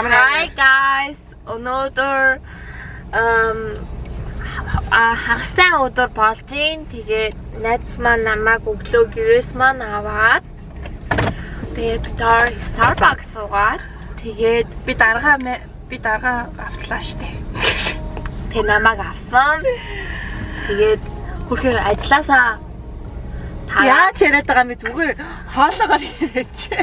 Hi guys. Өнөөдөр хагастай өдөр болж гин. Тэгээд найз маань намайг өглөө гэрээс маань аваад тэгээд бид Starbucks суугаад тэгээд би дарга автлаа штэ. Тэгээд намайг авсан. Тэгээд хөрхөө ажилласаа яа ч яриад байгаа юм зүгээр хоолоогоор ирээч.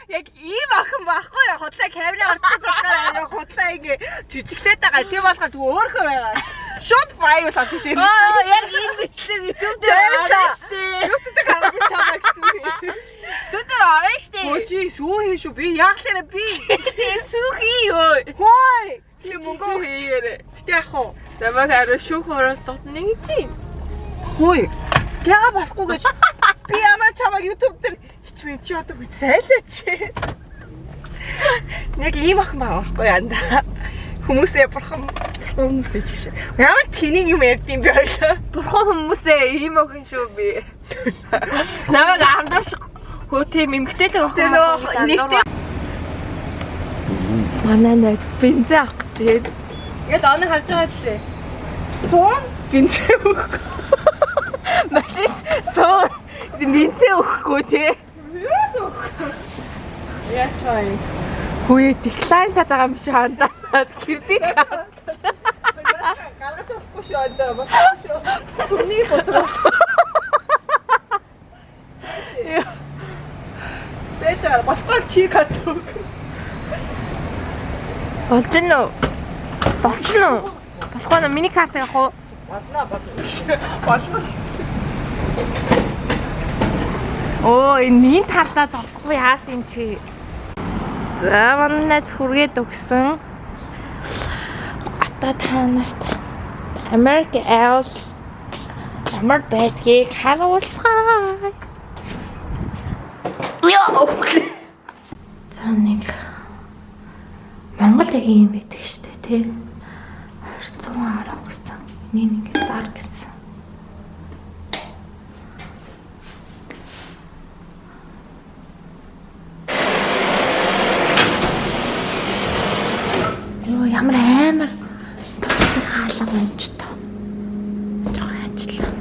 Яг ийм охин байхгүй яа худлаа камерын ордог болохоор аа худлаа ингээ жижиглээд байгаа. Тийм болохоор түг өөрхөө байгаа. Шууд файлуулаад тийш ирнэ. Яг энэ бичлэг YouTube дээр орно штэ. YouTube дээр гаргаж чамаа гэсэн үг. YouTube дээр орно штэ. Хөөчи сүү хий шүү. Би яахлаараа би сүү хий ёо. Хой. Тийм мөнгө хийгээрээ. Гэтэ яах вэ? Намайг арай шүүх орол дотны гэж юм. Хой. Яга болохгүй гэж. Би ямар чамаа YouTube дээр хичмэн чи одоо үт сайлаач. Нэг ийм ах маа байхгүй яанда. Хүмүүсээ бурхан хүмүүсээ ч гэж. Ямар тэнийг юм ярьдсан бэ ойлоо. Бурхан хүмүүсээ ийм охин шүү би. Намайг ардавш хөөтэй эмгтээлэг охин нэгтэй манай нэг бензин авах гэж. Ингээл оны харж байгаа лээ. Суун бензин өгөхгүй. Машин суун бензин өгөхгүй тий. Яачаа юм. Хөөе decline татаа юм шиг хандаад кредит карт. Гаргаж болохгүй шүү одоо болохгүй шүү. Түнний боцроо. Бэжаа болохгүй чи карт өг. Болж гэнэ үү? Болчихно уу? Болохгүй нэ миний карт явах уу? Болно. Оо энэ талдаа зогсохгүй яасан чи. За манай хүргээд өгсөн. Ата та нарт American Elf ямар байдгийг харуулцгаая. Яа. За нэг Монгол яг юм байдаг штэ тий. 210 гэсэн. Нэг дар гэсэн. Ямар амар төгтөг хаалга өнч тоо. Жоо ажиллаа.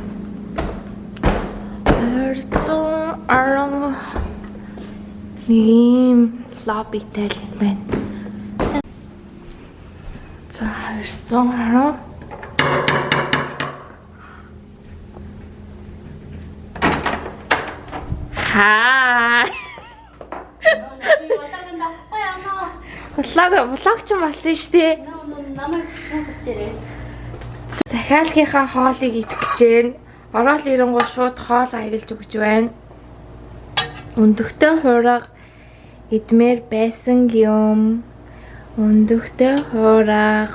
Ийм лоббитэй л байна. За 210. Хаа. Влог ч болсон шүү дээ. Намайг хөөгчээрээ. Захиалгийнхаа хоолыг идэх гэж байна. Ороод ирэнгуй шууд хоол аялж өгч байна. Өндөгтэй хуурга идмээр байсан юм. Өндөгтэй хуурга.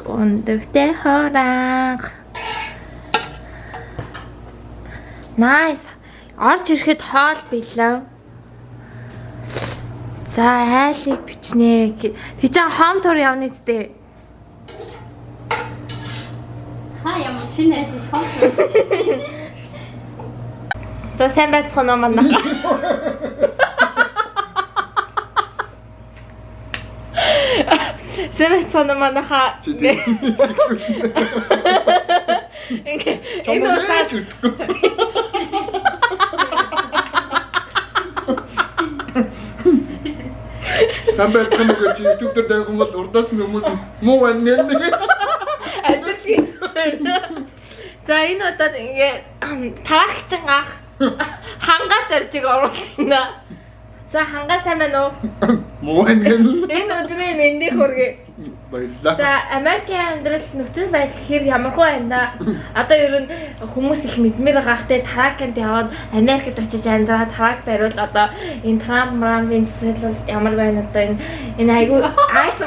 Nice. Орж ирэхэд хоол билээ. За айлыг бичнэ. Тэг чи хоом тур явна зү. Хаа ямар шинэ айлж хоом. За сайн байцгаана уу манайха. Сайн байцгаана уу манайха. Энэ Самбайцхан гэж YouTube дээр дайган бол урдаас нь хүмүүс муу байна нэ. За энэ удаад ингээ таарагчин ах хангаа дэржиг оруулж байна. За хангаа сайн байна уу? Муу байна нэ. Энэ өдрийн мэндийг хүргэе. Баярлалаа. За Америкийн амьдрал нөхцөл байдал хэр ямархуу байна да. Одоо ер нь хүмүүс их мэдмээр байгаахтай тараканд яваад Америкт очиж амьдраад тарак бариул одоо энэ Трампын зүйл ямар байна одоо энэ айгу айс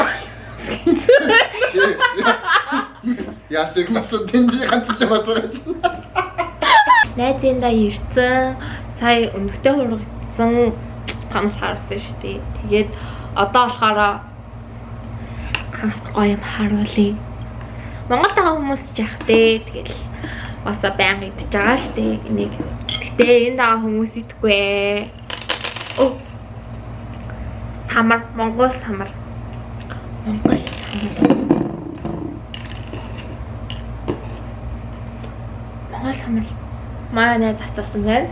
Ясыг насад тэнди ганц л басарч. найзында ирсэн сая өндөгтэй хургацсан танаас харсан шүү дээ. Тэгээд одоо болохоор гоё юм харуулъя. Монголд байгаа хүмүүс ч яах вэ? Тэгэл баса байнга идэж байгаа шүү дээ. Энийг. Гэтэ энэ даа хүмүүс идэхгүй ээ. Оо. самар, Монгол самар. Монгол самар. Манай затсан байна.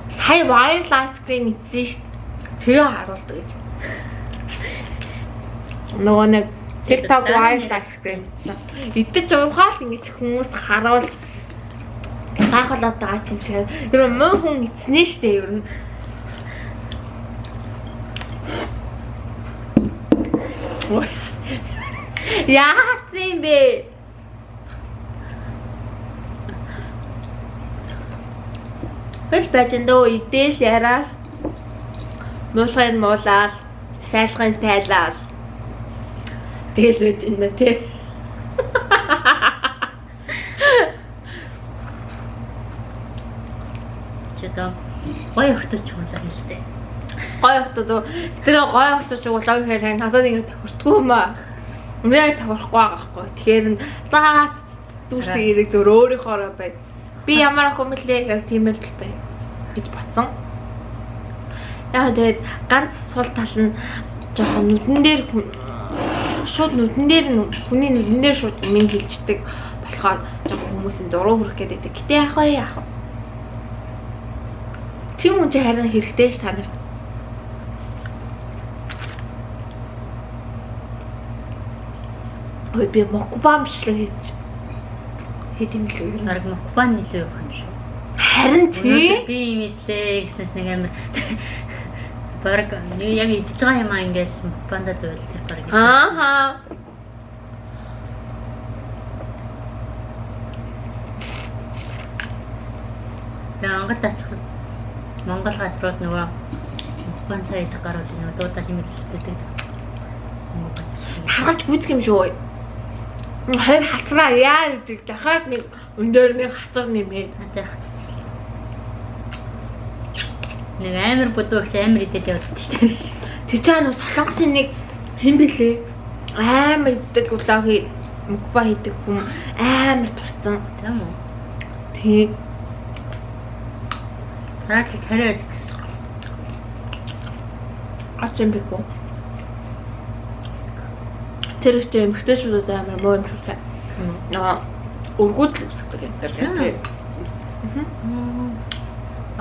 Сая wild ice cream идсэн шүү дээ. Тэгээ харуулдаг гэж. Нөгөө нэг TikTok wild ice cream идсэн. Идэж уухаал ингэж хүмүүс харуулж гайхалаад байгаа юм шиг. Ер нь мөн хүн идснэ шүү дээ ер нь. Яац юм бэ? Хөл бажиндөө идэл яриад муулахын муулаад сайлахын тайлаад тэгэл байж байна тий. Чөтөө гоё өгтөч хуулаа хэлтэй. Гоё өгтөө тэр гоё өгтөч улааг хэрэг надад ингэ тохирдгүй юм аа. Үнээр тохирохгүй байгаа хгүй. Тэгэхээр заа дүүрсэн ирэг зөөр өөрийнхоороо бай. Би ямар хүмүүлээ яг тийм л бай гэж бодсон. Яг тэгээд ганц сул тал нь жоохон нүдэн дээр шууд нүдэн дээр хүний нүдэн дээр шууд минь хилждэг болохоор жоохон хүмүүсийн дуруу хүрэх гэдэг. Гэтэ яах вэ? Тийм хүн чи харин хэрэгтэй ш та нарт. Ой би мокбамшлаг хийх юм л үү? Нараг мукбан нэлээ явах юм шүү. Харин тий. Би мэдлээ гэснээс нэг амар бараг нэг яг идж байгаа юм аа ингээл мукбандад байл тэр бараг. Ааха. Монгол очиход Монгол газрууд нөгөө мукбан сайд гараад нөгөө дуудаа хэмэглэлтэй. Харгалж гүйцэх юм шүү. Хоёр хацраа яа гэж дахиад нэг өндөр нэг хацар нэмээд надад нэг амар бодогч амар идэл яваад шүү дээ. тэр чаа нөө солонгосын нэг хэн бэлээ амар иддэг улаагийн мукба хийдэг хүн амар турцсан. Тийм үү? Тий. Трак хэрэг гэсэн. Ачим бэкෝ. Тэр ихтэй эмхтэйчүүд амар муу юм шиг. Аа өргөдөл үсгдэг юм дээр тий.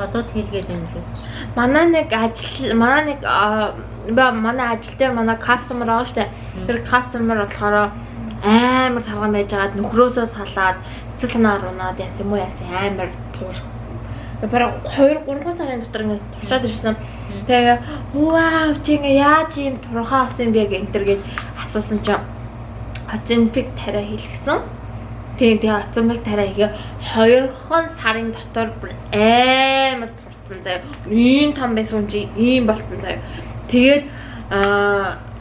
Одоо хийлгээд байна л гэж. Манай нэг ажил дээр манай кастомер байгаа штэ. Тэр кастомер болохоор амар тарган байж байгаад нөхрөөсөө салаад сэтгэл санаа унаад яасан юм уу яасан амар туурс. Бараг 2-3 сарын дотор ингээс туршаад ирсэн. Тэгээ вау чи ингээ яаж юм турхаа авсан бэ гэх энэ гэж асуусан чинь Ацимпик тариа хийлгсэн. Тэгээ Ацимпик тариа хийгээ 2 сарын дотор амар турцсан заяа. Ийм том байсан чи ийм болцсон заяа. Тэгээд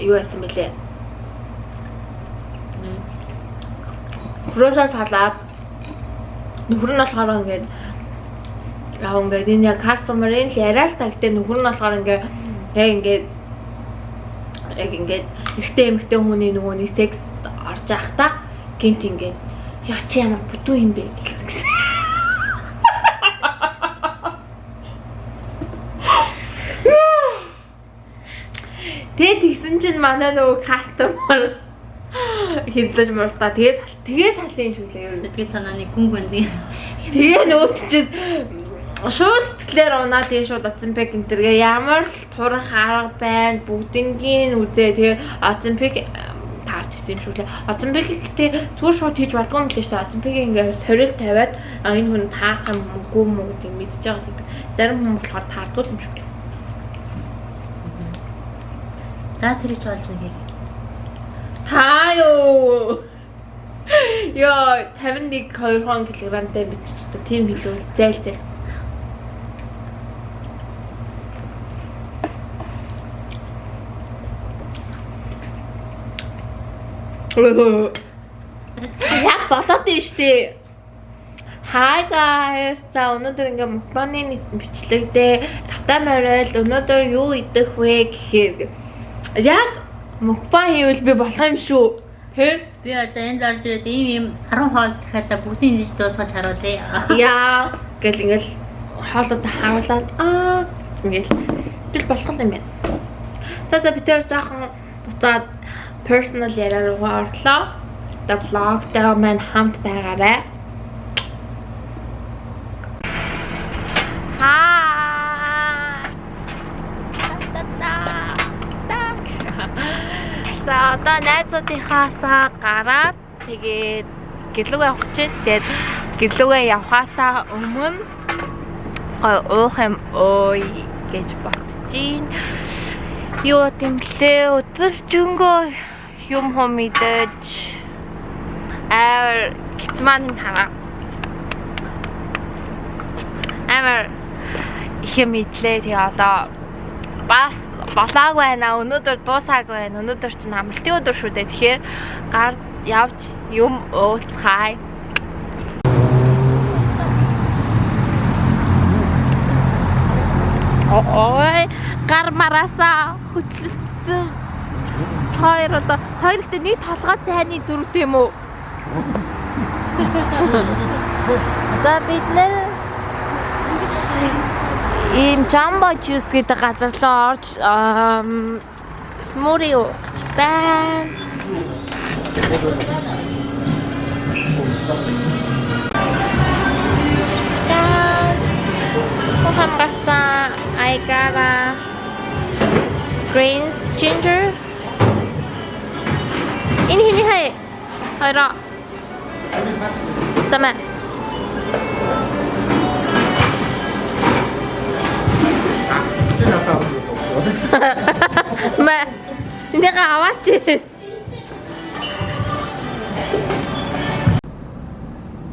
юу яасан бэлээ? Хөрөөсөө салаад нөхөр нь болохоор ингээд энэ кастомерын л яриа л та гэдэг нөхөр нь болохоор яг ингээд ихтэй эмхтэй хүний нөгөө нэг секс орж явахдаа гинт ингээд яа чи ямар бүдүү юм бэ гэлцсэн гэсэн. Тэгээд тэгсэн чинь манай нөгөө кастомер хэвлэж муултаа тэгээ салсан юм шиг лээ. Сэтгэл санааны гүн гүнзгий. Тэгээ нөгөө чинь шууд сэтгэлээр унаа тэгээ шууд Ацимпик энтергээ ямар л турах арга байна бүгднгийн үзээ тэгээ Ацимпик таарч ирсэн юм шүү лээ. Ацимпик гэхдээ зүгээр шууд хийж болдгоо юм лээ шүү дээ. Ацимпик ингээ сорил тавиад энэ хүн таарах юм үгүй мүү гэдэг мэдчихэж байгаа гэдэг. Зарим хүн болохоор таардгүй юм шүү лээ. За тэрийг ч олж нэг. Хаяо. Яа 51 2 кг-тай биччихдэг тийм билүү зээл. Яг болоод байна штэ. Hi guys. За өнөөдөр ингээ мукбаны бичлэг дээр тавтай морил өнөөдөр юу идэх вэ гэхээр яг мукбан хийвэл би болох юм шүү. Тэ? Би одоо энд орж ирээд ийм 10 хоол захиалаа бүгдийг нийж дуусгаж харуулъя. Яа гэл ингээл хоолоо харуулаад ингээл тэгэл болох юм байна. За би тэр жоохон буцаад personal яриа руугаа орлоо. The vlog-тай маань хамт байгаарай. За одоо найзуудынхаасаа гараад тэгээд гэрлүүг явах гэж байна. Тэгээд гэрлүүгээ явхаасаа өмнө гой уух юм ой гэж бодчихин. Юу гэмлээ өдөржингөө юм мэдэж гитман хараа. Амар их мэдлээ. Тэгээ одоо бас болоог байна. Өнөөдөр дуусаагүй байна. Өнөөдөр чинь амралтын өдөр шүү дээ. Тэгэхээр гар явж юм ууцгаая. Ой, гар мараасаа хөтлөлцсөн. Хоёр ихтэй нийт толгой цайны зүрхтэй юм уу? За бид нэр ийм jumbo juice гэдэг газар руу орж смури ууж байна. I got a green ginger. ini hai. Hayra. Tamam. Ma, hindi ka awat eh.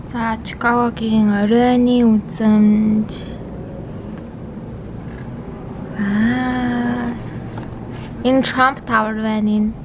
За Чикагогийн оройны үзэмж энэ Trump Tower байна энэ.